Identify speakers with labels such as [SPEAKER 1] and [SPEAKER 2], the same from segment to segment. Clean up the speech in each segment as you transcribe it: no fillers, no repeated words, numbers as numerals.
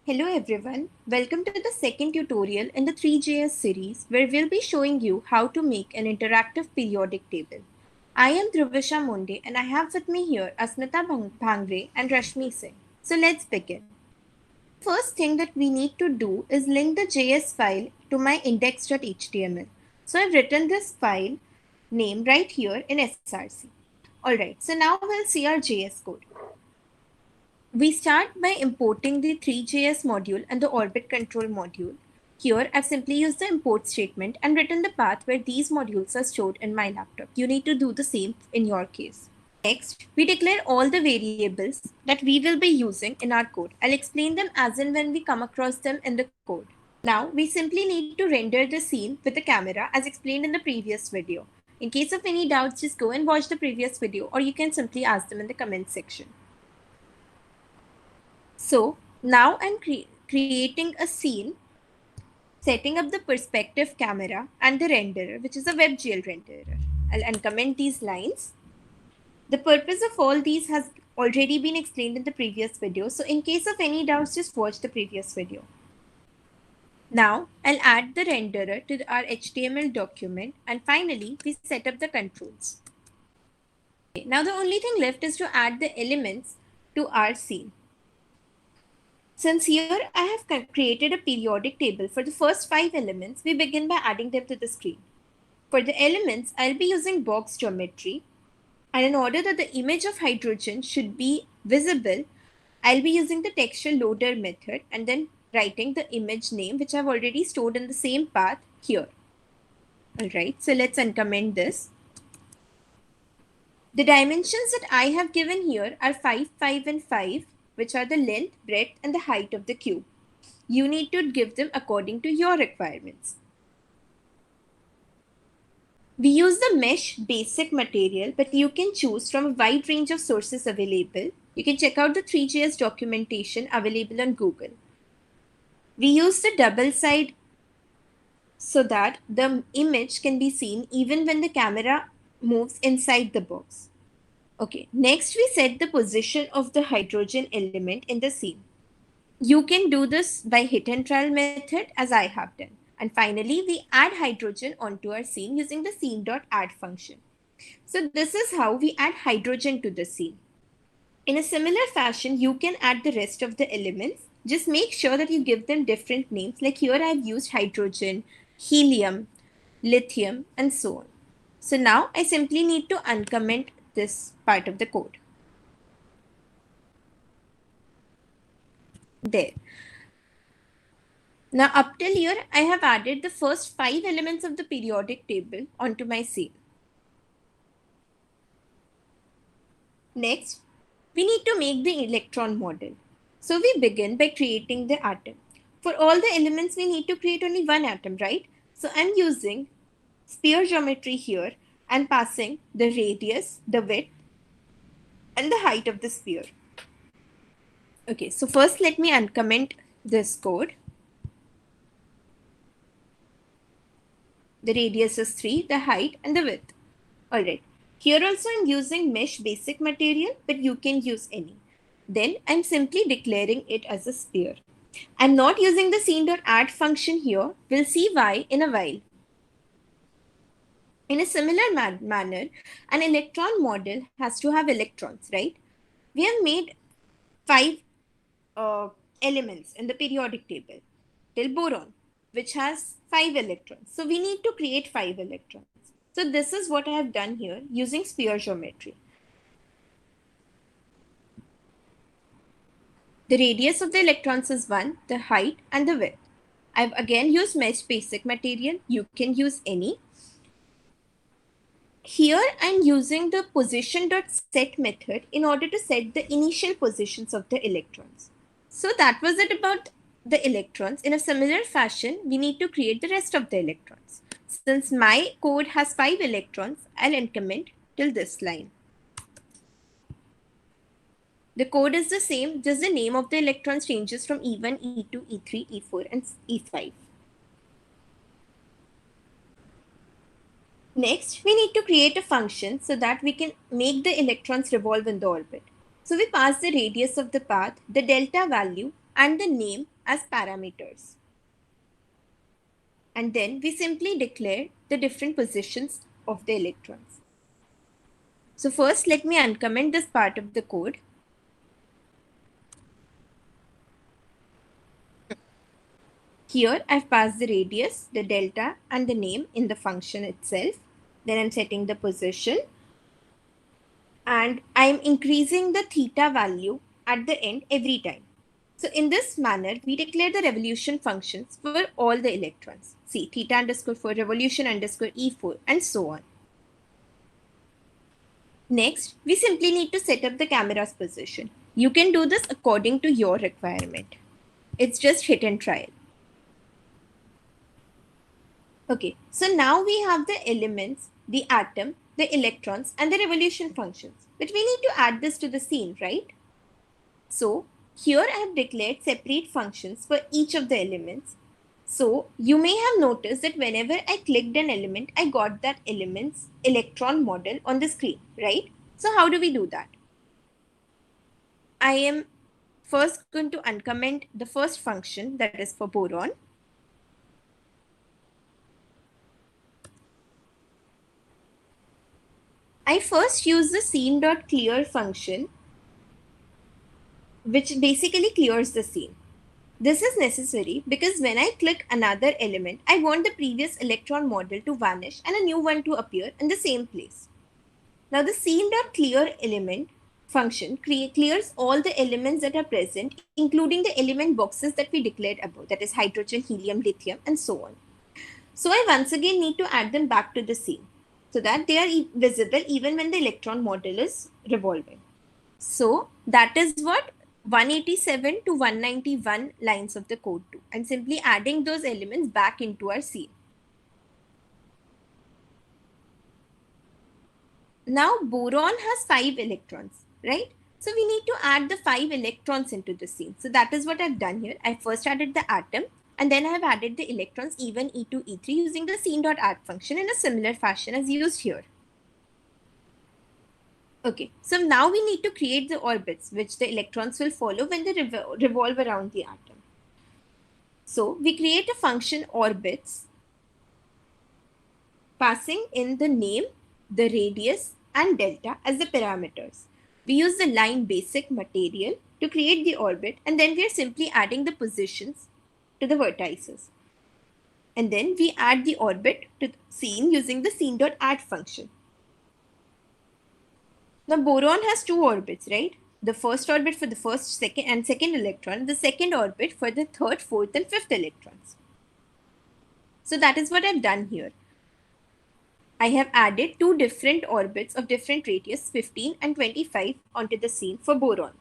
[SPEAKER 1] Hello everyone, welcome to the second tutorial in the Three.js series where we'll be showing you how to make an interactive periodic table. I am Dhruvisha Mondhe and I have with me here Asmita Bhangare and Rashmi Singh. So let's begin. The first thing that we need to do is link the JS file to my index.html. So I've written this file name right here in src. Alright, so now we'll see our JS code. We start by importing the Three.js module and the orbit control module. Here, I've simply used the import statement and written the path where these modules are stored in my laptop. You need to do the same in your case. Next, we declare all the variables that we will be using in our code. I'll explain them as and when we come across them in the code. Now, we simply need to render the scene with the camera as explained in the previous video. In case of any doubts, just go and watch the previous video or you can simply ask them in the comment section. So now I'm creating a scene, setting up the perspective camera and the renderer, which is a WebGL renderer. I'll uncomment these lines. The purpose of all these has already been explained in the previous video. So in case of any doubts, just watch the previous video. Now I'll add the renderer to our HTML document and finally we set up the controls. Okay, now the only thing left is to add the elements to our scene. Since here I have created a periodic table for the first 5 elements, we begin by adding them to the screen. For the elements, I'll be using box geometry. And in order that the image of hydrogen should be visible, I'll be using the texture loader method and then writing the image name, which I've already stored in the same path here. All right, so let's uncomment this. The dimensions that I have given here are 5, 5, and 5. Which are the length, breadth, and the height of the cube. You need to give them according to your requirements. We use the mesh basic material, but you can choose from a wide range of sources available. You can check out the Three.js documentation available on Google. We use the double side so that the image can be seen even when the camera moves inside the box. Okay, next we set the position of the hydrogen element in the scene. You can do this by hit and trial method as I have done. And finally, we add hydrogen onto our scene using the scene.add function. So this is how we add hydrogen to the scene. In a similar fashion, you can add the rest of the elements. Just make sure that you give them different names. Like here I've used hydrogen, helium, lithium, and so on. So now I simply need to uncomment this part of the code. There. Now up till here, I have added the first 5 elements of the periodic table onto my scene. Next, we need to make the electron model. So we begin by creating the atom. For all the elements, we need to create only one atom, right? So I'm using sphere geometry here and passing the radius, the width, and the height of the sphere. Okay, so first let me uncomment this code. The radius is 3, the height and the width. Alright, here also I'm using mesh basic material, but you can use any. Then I'm simply declaring it as a sphere. I'm not using the scene.add function here. We'll see why in a while. In a similar manner, an electron model has to have electrons, right? We have made 5 elements in the periodic table till boron, which has 5 electrons. So we need to create 5 electrons. So this is what I have done here using sphere geometry. The radius of the electrons is 1, the height and the width. I've again used mesh basic material. You can use any. Here I'm using the position.set method in order to set the initial positions of the electrons. So that was it about the electrons. In a similar fashion, we need to create the rest of the electrons. Since my code has 5 electrons, I'll uncomment till this line. The code is the same, just the name of the electrons changes from E1, E2, E3, E4, and E5. Next, we need to create a function so that we can make the electrons revolve in the orbit. So we pass the radius of the path, the delta value, and the name as parameters. And then we simply declare the different positions of the electrons. So first, let me uncomment this part of the code. Here, I've passed the radius, the delta, and the name in the function itself. Then I'm setting the position. And I'm increasing the theta value at the end every time. So in this manner, we declare the revolution functions for all the electrons. See, theta underscore for revolution underscore E4 and so on. Next, we simply need to set up the camera's position. You can do this according to your requirement. It's just hit and trial. Okay, so now we have the elements, the atom, the electrons, and the revolution functions. But we need to add this to the scene, right? So here I have declared separate functions for each of the elements. So you may have noticed that whenever I clicked an element, I got that element's electron model on the screen, right? So how do we do that? I am first going to uncomment the first function, that is for boron. I first use the scene.clear function, which basically clears the scene. This is necessary because when I click another element, I want the previous electron model to vanish and a new one to appear in the same place. Now the scene.clear element function clears all the elements that are present, including the element boxes that we declared above, that is hydrogen, helium, lithium, and so on. So I once again need to add them back to the scene so that they are visible even when the electron model is revolving. So that is what 187 to 191 lines of the code do, and simply adding those elements back into our scene. Now boron has 5 electrons, right? So we need to add the 5 electrons into the scene. So that is what I've done here. I first added the atom and then I've added the electrons E1, E2, E3 using the scene.add function in a similar fashion as used here. Okay, so now we need to create the orbits which the electrons will follow when they revolve around the atom. So we create a function orbits passing in the name, the radius, and delta as the parameters. We use the line basic material to create the orbit, and then we are simply adding the positions to the vertices. And then we add the orbit to the scene using the scene.add function. Now boron has 2 orbits, right? The first orbit for the first, second electron, the second orbit for the third, fourth, and fifth electrons. So that is what I've done here. I have added 2 different orbits of different radius 15 and 25 onto the scene for boron.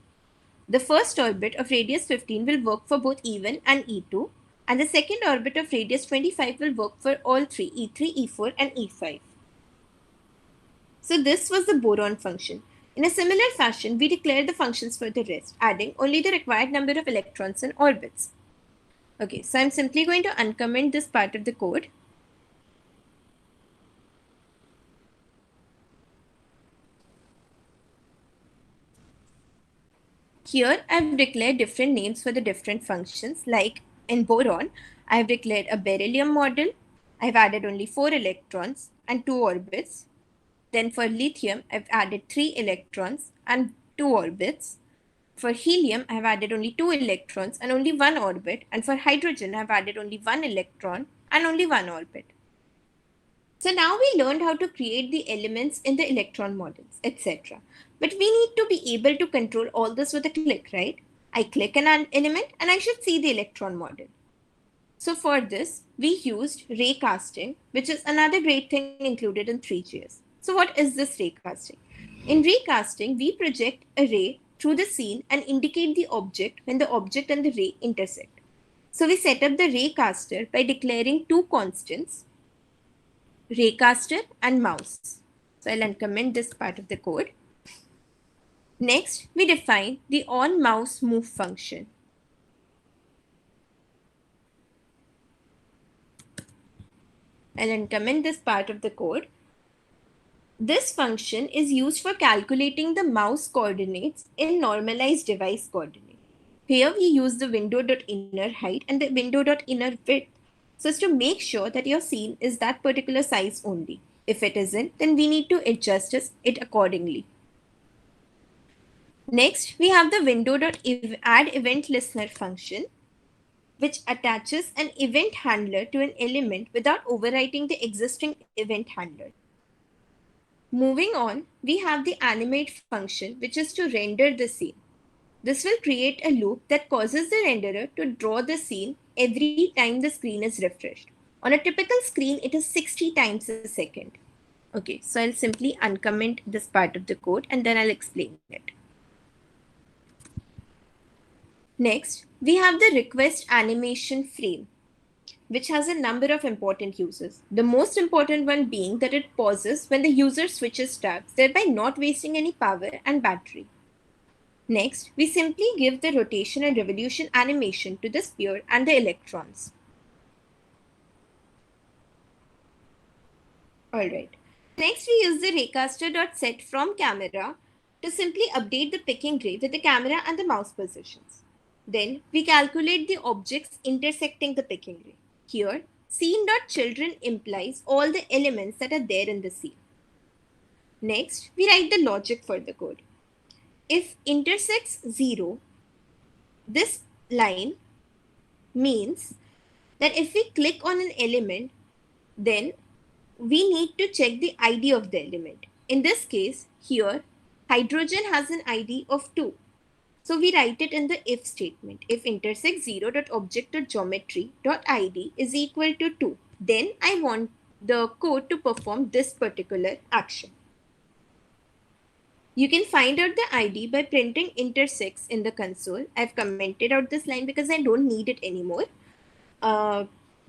[SPEAKER 1] The first orbit of radius 15 will work for both E1 and E2, and the second orbit of radius 25 will work for all 3, E3, E4, and E5. So this was the boron function. In a similar fashion, we declare the functions for the rest, adding only the required number of electrons and orbits. Okay, so I'm simply going to uncomment this part of the code. Here, I've declared different names for the different functions. Like in boron, I've declared a beryllium model. I've added only 4 electrons and 2 orbits. Then for lithium, I've added 3 electrons and 2 orbits. For helium, I've added only 2 electrons and only 1 orbit. And for hydrogen, I've added only 1 electron and only 1 orbit. So now we learned how to create the elements in the electron models, etc. But we need to be able to control all this with a click, right? I click an element and I should see the electron model. So for this, we used raycasting, which is another great thing included in Three.js. So what is this raycasting? In raycasting, we project a ray through the scene and indicate the object when the object and the ray intersect. So we set up the raycaster by declaring 2 constants, raycaster and mouse. So I'll uncomment this part of the code. Next, we define the onMouseMove function. I'll uncomment this part of the code. This function is used for calculating the mouse coordinates in normalized device coordinate. Here we use the window.inner height and the window.inner width so as to make sure that your scene is that particular size only. If it isn't, then we need to adjust it accordingly. Next, we have the window.addEventListener function, which attaches an event handler to an element without overwriting the existing event handler. Moving on, we have the animate function, which is to render the scene. This will create a loop that causes the renderer to draw the scene every time the screen is refreshed. On a typical screen, it is 60 times a second. Okay, so I'll simply uncomment this part of the code and then I'll explain it. Next, we have the request animation frame, which has a number of important uses. The most important one being that it pauses when the user switches tabs, thereby not wasting any power and battery. Next, we simply give the rotation and revolution animation to the sphere and the electrons. Alright. Next, we use the Raycaster.set from camera to simply update the picking gray with the camera and the mouse positions. Then, we calculate the objects intersecting the picking gray. Here, scene.children implies all the elements that are there in the scene. Next, we write the logic for the code. If intersects 0, this line means that if we click on an element, then we need to check the ID of the element. In this case, here, hydrogen has an ID of 2. So we write it in the if statement. If intersect 0.object.geometry.id is equal to 2, then I want the code to perform this particular action. You can find out the ID by printing intersects in the console. I've commented out this line because I don't need it anymore.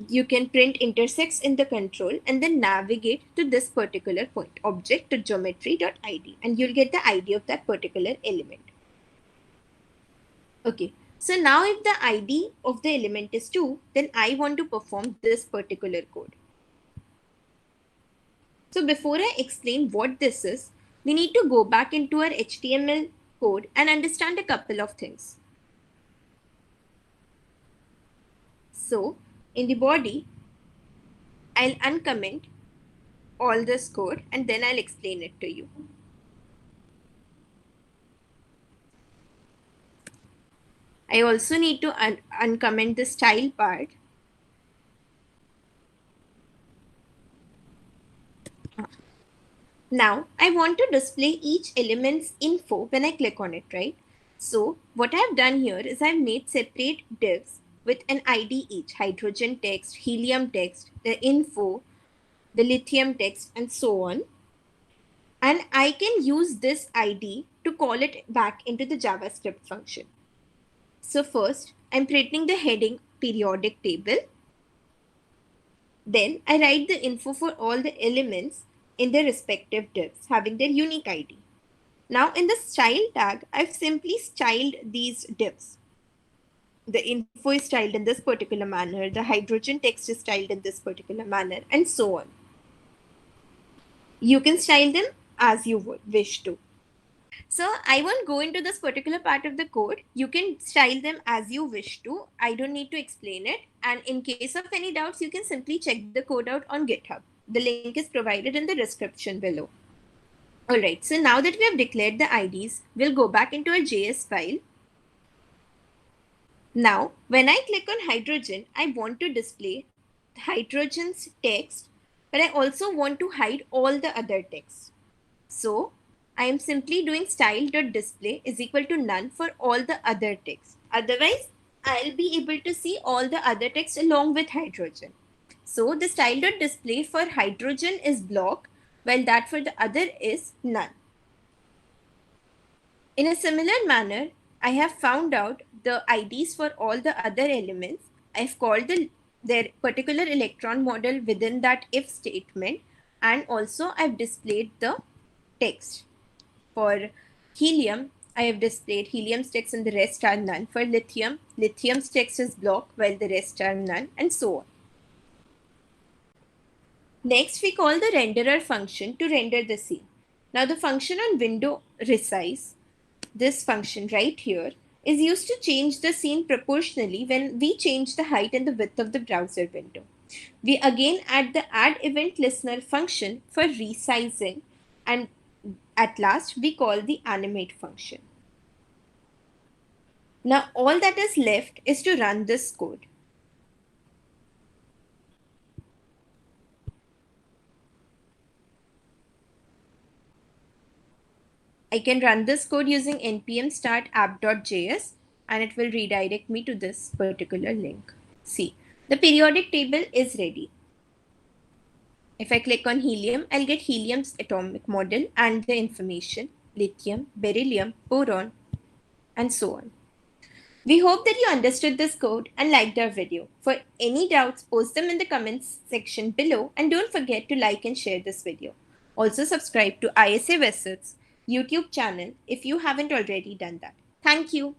[SPEAKER 1] You can print intersects in the control and then navigate to this particular point, object.geometry.id, and you'll get the ID of that particular element. Okay, so now if the ID of the element is 2, then I want to perform this particular code. So before I explain what this is, we need to go back into our HTML code and understand a couple of things. So in the body, I'll uncomment all this code and then I'll explain it to you. I also need to uncomment the style part. Now I want to display each element's info when I click on it, right? So what I've done here is I've made separate divs with an ID each: hydrogen text, helium text, the info, the lithium text, and so on. And I can use this ID to call it back into the JavaScript function. So first, I'm printing the heading periodic table. Then I write the info for all the elements in their respective divs having their unique ID. Now in the style tag, I've simply styled these divs. The info is styled in this particular manner, the hydrogen text is styled in this particular manner, and so on. You can style them as you would wish to. So I won't go into this particular part of the code. You can style them as you wish to. I don't need to explain it. And in case of any doubts, you can simply check the code out on GitHub. The link is provided in the description below. All right, so now that we have declared the IDs, we'll go back into our JS file. Now, when I click on hydrogen, I want to display hydrogen's text, but I also want to hide all the other text. So I am simply doing style.display is equal to none for all the other text. Otherwise, I'll be able to see all the other text along with hydrogen. So the style.display for hydrogen is block, while that for the other is none. In a similar manner, I have found out the IDs for all the other elements. I've called their particular electron model within that if statement, and also I've displayed the text. For helium, I have displayed helium's text and the rest are none. For lithium, lithium's text is block while the rest are none, and so on. Next, we call the renderer function to render the scene. Now the function on window resize, this function right here, is used to change the scene proportionally when we change the height and the width of the browser window. We again add the add event listener function for resizing, and at last we call the animate function. Now all that is left is to run this code. I can run this code using npm start app.js and it will redirect me to this particular link. See, the periodic table is ready. If I click on helium, I'll get helium's atomic model and the information, lithium, beryllium, boron, and so on. We hope that you understood this code and liked our video. For any doubts, post them in the comments section below and don't forget to like and share this video. Also subscribe to ISA-VESIT's YouTube channel if you haven't already done that. Thank you.